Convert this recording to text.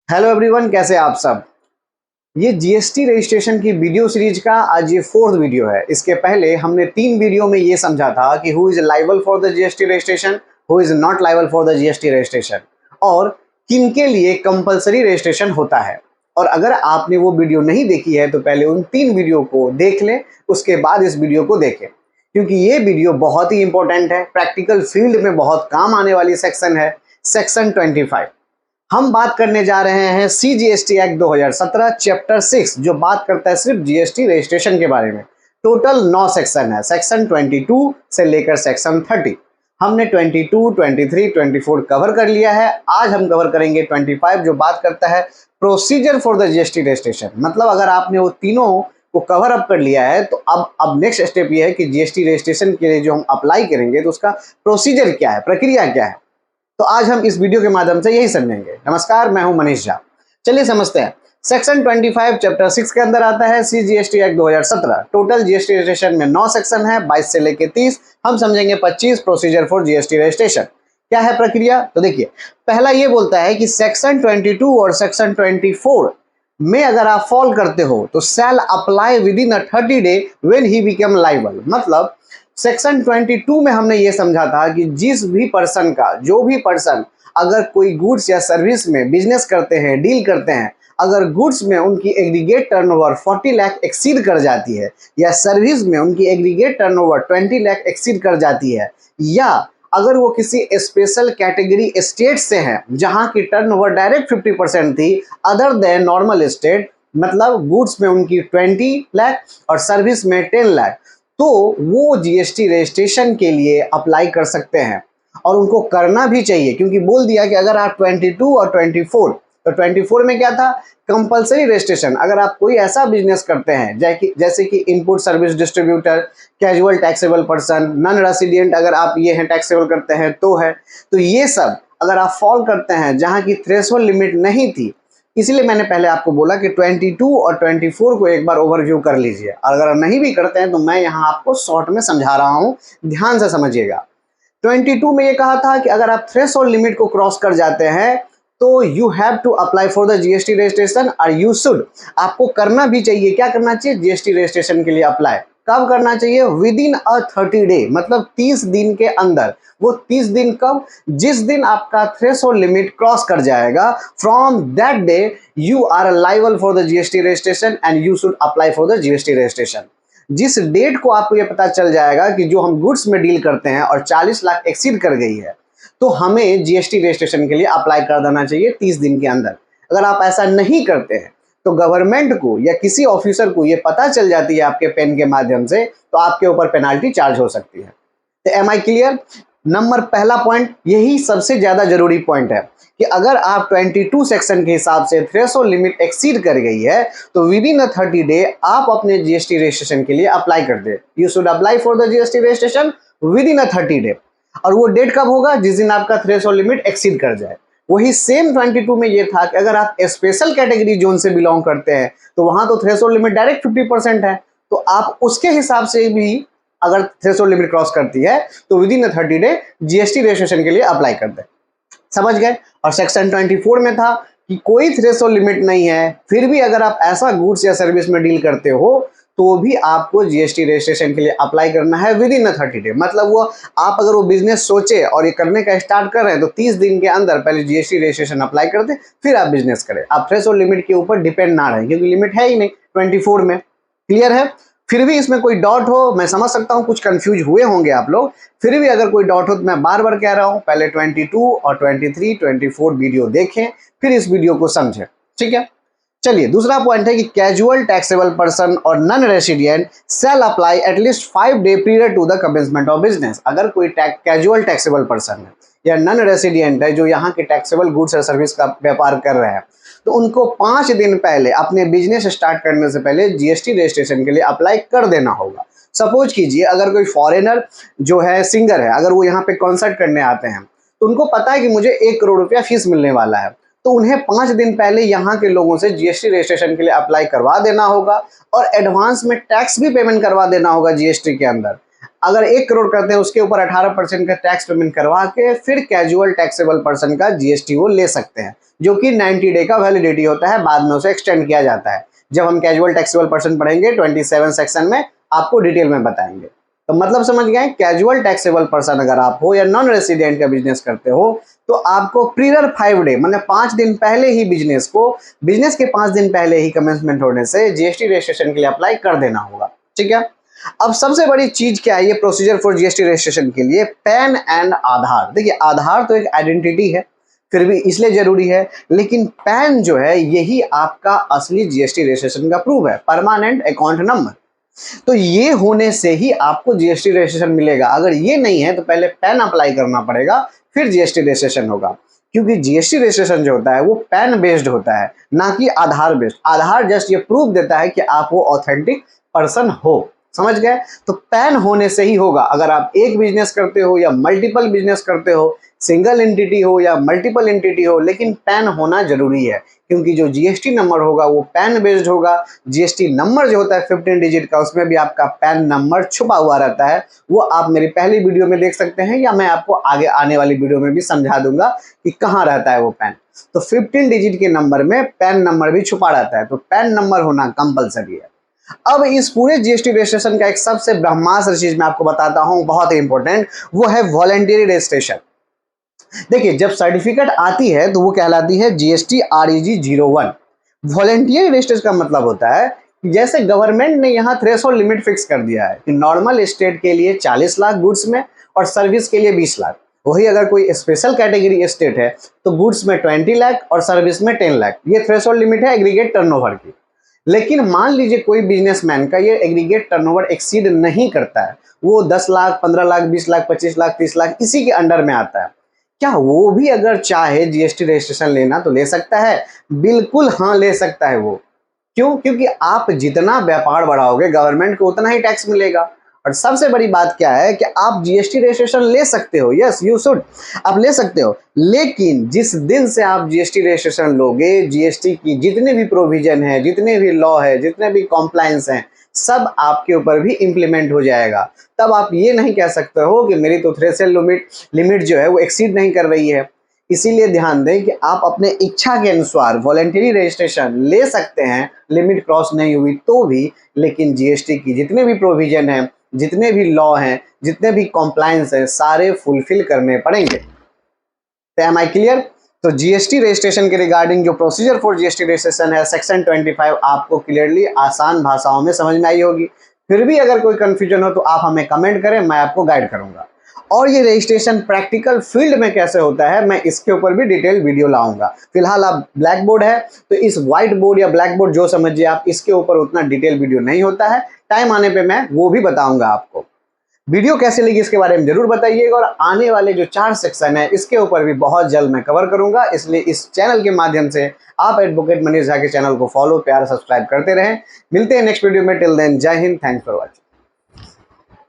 Hello everyone, कैसे आप सब। ये जीएसटी रजिस्ट्रेशन की वीडियो सीरीज का आज ये फोर्थ वीडियो है। इसके पहले हमने 3 वीडियो में ये समझा था कि who is liable for the GST registration, who is not liable for the GST registration और किन के लिए कंपलसरी रजिस्ट्रेशन होता है। और अगर आपने वो वीडियो नहीं देखी है तो पहले उन 3 वीडियो को देख लें, उसके बाद इस वीडियो को देखें, क्योंकि ये वीडियो बहुत ही इंपॉर्टेंट है। प्रैक्टिकल फील्ड में बहुत काम आने वाली सेक्शन है, सेक्शन 25। हम बात करने जा रहे हैं सीजीएसटी एक्ट 2017 चैप्टर 6, जो बात करता है सिर्फ जीएसटी रजिस्ट्रेशन के बारे में। टोटल 9 सेक्शन है, सेक्शन 22 से लेकर सेक्शन 30। हमने 22, 23, 24 कवर कर लिया है। आज हम कवर करेंगे 25, जो बात करता है procedure for the GST registration. मतलब अगर आपने वो तीनों को कवर अप कर लिया है तो अब नेक्स्ट स्टेप ये है कि जीएसटी रजिस्ट्रेशन के लिए जो हम अप्लाई करेंगे तो उसका प्रोसीजर क्या है, प्रक्रिया क्या है। तो आज हम इस वीडियो के माध्यम से यही समझेंगे। नमस्कार, मैं हूं मनीष झा। चलिए समझते हैं। सेक्शन 25 चैप्टर 6 के अंदर आता है CGST act 2017। Total GST registration में 9 सेक्शन है, 22 से लेकर 30। हम समझेंगे 25 प्रोसीजर फॉर जीएसटी रजिस्ट्रेशन। क्या है प्रक्रिया, तो देखिए पहला ये बोलता है कि सेक्शन 22 और सेक्शन 24 में अगर आप फॉल करते हो तो shall apply with in 30 day when he become liable. मतलब सेक्शन 22 में हमने ये समझा था कि जिस भी पर्सन का, जो भी पर्सन अगर कोई गुड्स या सर्विस में बिजनेस करते हैं, डील करते हैं, अगर गुड्स में उनकी एग्रीगेट टर्नओवर 40 लाख एक्सीड कर जाती है या सर्विस में उनकी एग्रीगेट टर्नओवर 20 लाख एक्सीड कर जाती है, या अगर वो किसी स्पेशल कैटेगरी स्टेट से हैं जहां की टर्नओवर डायरेक्ट 50% थी अदर देन नॉर्मल स्टेट, मतलब गुड्स में उनकी 20 लाख और सर्विस में 10 लाख, तो वो जीएसटी रजिस्ट्रेशन के लिए अप्लाई कर सकते हैं। और उनको करना भी चाहिए, क्योंकि बोल दिया कि अगर आप 22 और 24, तो 24 में क्या था, कंपलसरी रजिस्ट्रेशन। अगर आप कोई ऐसा बिजनेस करते हैं जैसे कि input service distributor, casual taxable person, non resident, अगर आप ये हैं टैक्सेबल करते हैं तो है, तो ये सब अगर आप फॉल करते हैं जहां की थ्रेशोल्ड लिमिट नहीं थी, इसलिए मैंने पहले आपको बोला कि 22 और 24 को एक बार ओवरव्यू कर लीजिए। अगर नहीं भी करते हैं तो मैं यहाँ आपको शॉर्ट में समझा रहा हूँ, ध्यान से समझिएगा। 22 में ये कहा था कि अगर आप थ्रेशोल्ड लिमिट को क्रॉस कर जाते हैं तो you have to apply for the GST registration, और यू शुड, आपको करना भी चाहिए। क्या करना चाहिए, जीएसटी रजिस्ट्रेशन के लिए अप्लाई कब करना चाहिए, विद इन 30 डे, मतलब 30 दिन के अंदर। वो 30 दिन कब, जिस दिन आपका थ्रेशोल्ड लिमिट क्रॉस कर जाएगा, from that day you are liable for the GST registration and you should apply for the GST registration. जिस डेट को आपको ये पता चल जाएगा कि जो हम गुड्स में डील करते हैं और 40 लाख एक्सीड कर गई है, तो हमें जीएसटी रजिस्ट्रेशन के लिए अप्लाई कर देना चाहिए 30 दिन के अंदर। अगर आप ऐसा नहीं करते हैं तो गवर्नमेंट को या किसी ऑफिसर को ये पता चल जाती है आपके पेन के माध्यम से, तो आपके ऊपर पेनाल्टी चार्ज हो सकती है। तो एम आई क्लियर। नंबर पहला पॉइंट, यही सबसे ज्यादा जरूरी पॉइंट है कि अगर आप 22 सेक्शन के हिसाब से थ्रेशोल्ड लिमिट एक्सीड कर गई है तो विद इन 30 डे आप अपने जीएसटी रजिस्ट्रेशन के लिए अप्लाई कर दे। You should apply for the GST registration within 30 day. और वो डेट कब होगा, जिस दिन आपका थ्रेशोल्ड लिमिट एक्सीड कर जाए। वही सेम 22 में ये था कि अगर आप स्पेशल कैटेगरी जोन से बिलोंग करते हैं तो वहां तो थ्रेशोल्ड लिमिट डायरेक्ट 50% है, तो आप उसके हिसाब से भी अगर थ्रेशोल्ड लिमिट क्रॉस करती है तो with in 30 day GST registration के लिए अप्लाई कर दे। समझ गए। और सेक्शन 24 में था कि कोई थ्रेशोल्ड लिमिट नहीं है, फिर भी अगर आप ऐसा गुड्स या सर्विस में डील करते हो तो भी आपको जीएसटी रजिस्ट्रेशन के लिए अप्लाई करना है विद इन 30 डे। मतलब वो आप अगर वो बिजनेस सोचे और ये करने का स्टार्ट कर रहे हैं तो 30 दिन के अंदर पहले जीएसटी रजिस्ट्रेशन अप्लाई कर दे, फिर आप बिजनेस करें। आप थ्रेशोल्ड लिमिट के ऊपर डिपेंड ना रहे, क्योंकि लिमिट है ही नहीं 24 में। क्लियर है। फिर भी इसमें कोई डाउट हो, मैं समझ सकता हूं कुछ कंफ्यूज हुए होंगे आप लोग, फिर भी अगर कोई डाउट हो तो मैं बार बार कह रहा हूं, पहले 22 और 23, 24 वीडियो देखें, फिर इस वीडियो को समझें। ठीक है। चलिए दूसरा पॉइंट है कि कैजुअल टैक्सेबल पर्सन और non resident shall apply at least 5 day period to the commencement of business. अगर कोई कैजुअल टैक्सेबल पर्सन है या नॉन रेसिडेंट है जो यहाँ के टैक्सेबल गुड्स और सर्विस का व्यापार कर रहे हैं, तो उनको 5 दिन पहले अपने बिजनेस स्टार्ट करने से पहले जीएसटी रजिस्ट्रेशन के लिए अप्लाई कर देना होगा। सपोज कीजिए अगर कोई फॉरेनर जो है सिंगर है, अगर वो यहाँ पे कॉन्सर्ट करने आते हैं तो उनको पता है कि मुझे 1 करोड़ रुपया फीस मिलने वाला है, तो उन्हें 5 दिन पहले यहाँ के लोगों से जीएसटी रजिस्ट्रेशन के लिए अप्लाई करवा देना होगा और एडवांस में टैक्स भी पेमेंट करवा देना होगा जीएसटी के अंदर। अगर 1 करोड़ करते हैं उसके ऊपर 18% का टैक्स पेमेंट करवा के फिर कैजुअल टैक्सेबल पर्सन का जीएसटी वो ले सकते हैं, जो कि 90 डे का वैलिडिटी होता है, बाद में उसे एक्सटेंड किया जाता है। जब हम कैजुअल टैक्सेबल पर्सन पढ़ेंगे 27 सेक्शन में आपको डिटेल में बताएंगे। तो मतलब समझ गए, कैजुअल टैक्सेबल पर्सन अगर आप हो या नॉन रेसिडेंट का बिजनेस करते हो तो आपको प्रीयर 5 डे मतलब 5 दिन पहले ही बिजनेस के 5 दिन पहले ही कमेंसमेंट होने से जीएसटी रजिस्ट्रेशन के लिए अप्लाई कर देना होगा। ठीक है, अब सबसे बड़ी चीज क्या है ये प्रोसीजर फॉर जीएसटी रजिस्ट्रेशन के लिए? पैन एंड आधार। देखिए आधार तो एक आइडेंटिटी है, फिर भी इसलिए जरूरी है, लेकिन पैन जो है यही आपका असली जीएसटी रजिस्ट्रेशन का प्रूफ है, परमानेंट अकाउंट नंबर। तो ये होने से ही आपको जीएसटी रजिस्ट्रेशन मिलेगा। अगर ये नहीं है तो पहले पैन अप्लाई करना पड़ेगा, फिर जीएसटी रजिस्ट्रेशन होगा, क्योंकि जीएसटी रजिस्ट्रेशन जो होता है वो पैन बेस्ड होता है, ना कि आधार बेस्ड। आधार जस्ट ये प्रूफ देता है कि आप वो ऑथेंटिक पर्सन हो। समझ गए? तो पैन होने से ही होगा। अगर आप एक बिजनेस करते हो या मल्टीपल बिजनेस करते हो, सिंगल एंटिटी हो या मल्टीपल एंटिटी हो, लेकिन पैन होना जरूरी है, क्योंकि जो जीएसटी नंबर होगा वो पैन बेस्ड होगा। जीएसटी नंबर जो होता है 15 डिजिट का, उसमें भी आपका पैन नंबर छुपा हुआ रहता है। वो आप मेरी पहली वीडियो में देख सकते हैं, या मैं आपको आगे आने वाली वीडियो में भी समझा दूंगा कि कहाँ रहता है वो पैन। तो 15 डिजिट के नंबर में पैन नंबर भी छुपा रहता है, तो पैन नंबर होना कंपलसरी है। अब इस पूरे जीएसटी रजिस्ट्रेशन का एक सबसे ब्रह्मास्त्र चीज मैं आपको बताता हूं, बहुत ही इंपॉर्टेंट, वो है वॉलंटरी रजिस्ट्रेशन। देखिए जब सर्टिफिकेट आती है तो वो कहलाती है जीएसटी REG 01। वॉलंटियर रजिस्ट्रेशन का मतलब होता है कि जैसे गवर्नमेंट ने यहाँ थ्रेशोल्ड लिमिट फिक्स कर दिया है कि नॉर्मल स्टेट के लिए 40 लाख गुड्स में और सर्विस के लिए 20 लाख, वही अगर कोई स्पेशल कैटेगरी स्टेट है तो गुड्स में 20 लाख और सर्विस में 10 लाख, ये थ्रेशोल्ड लिमिट है एग्रीगेट टर्नओवर की। लेकिन मान लीजिए कोई बिजनेसमैन का ये एग्रीगेट टर्नओवर एक्सीड नहीं करता है, वो 10 लाख, 15 लाख, 20 लाख, 25 लाख, 30 लाख इसी के अंडर में आता है, क्या वो भी अगर चाहे जीएसटी रजिस्ट्रेशन लेना तो ले सकता है? बिल्कुल हाँ, ले सकता है वो। क्यों? क्योंकि आप जितना व्यापार बढ़ाओगे गवर्नमेंट को उतना ही टैक्स मिलेगा। और सबसे बड़ी बात क्या है कि आप जीएसटी रजिस्ट्रेशन ले सकते हो, यस यू शुड, आप ले सकते हो, लेकिन जिस दिन से आप जीएसटी रजिस्ट्रेशन लोगे, जीएसटी की जितने भी प्रोविजन है, जितने भी लॉ है, जितने भी कॉम्प्लायंस हैं, सब आपके ऊपर भी इम्प्लीमेंट हो जाएगा। तब आप ये नहीं कह सकते हो कि मेरी तो थ्रेशोल्ड लिमिट जो है वो एक्सीड नहीं कर रही है। इसीलिए ध्यान दें कि आप अपने इच्छा के अनुसार वॉलंटरी रजिस्ट्रेशन ले सकते हैं, लिमिट क्रॉस नहीं हुई तो भी, लेकिन जीएसटी की जितने भी प्रोविजन हैं, जितने भी लॉ हैं, जितने भी कॉम्प्लायंस हैं, सारे फुलफिल करने पड़ेंगे। तो एम आई क्लियर? तो जीएसटी रजिस्ट्रेशन के रिगार्डिंग जो प्रोसीजर फॉर जीएसटी रजिस्ट्रेशन है सेक्शन 25 आपको क्लियरली आसान भाषाओं में समझ में आई होगी। फिर भी अगर कोई कंफ्यूजन हो तो आप हमें कमेंट करें, मैं आपको गाइड करूंगा। और ये रजिस्ट्रेशन प्रैक्टिकल फील्ड में कैसे होता है मैं इसके ऊपर भी डिटेल वीडियो लाऊंगा। फिलहाल आप ब्लैक बोर्ड है तो इस व्हाइट बोर्ड या ब्लैक बोर्ड जो समझिए आप, इसके ऊपर उतना डिटेल वीडियो नहीं होता है, टाइम आने पे मैं वो भी बताऊंगा आपको। वीडियो कैसे लगी इसके बारे में जरूर बताइएगा, और आने वाले जो 4 सेक्शन है इसके ऊपर भी बहुत जल्द मैं कवर करूंगा। इसलिए इस चैनल के माध्यम से आप एडवोकेट मनीष झा के चैनल को फॉलो, प्यार, सब्सक्राइब करते रहें। मिलते हैं नेक्स्ट वीडियो में, टिल देन जय हिंद, थैंक्स फॉर वॉचिंग।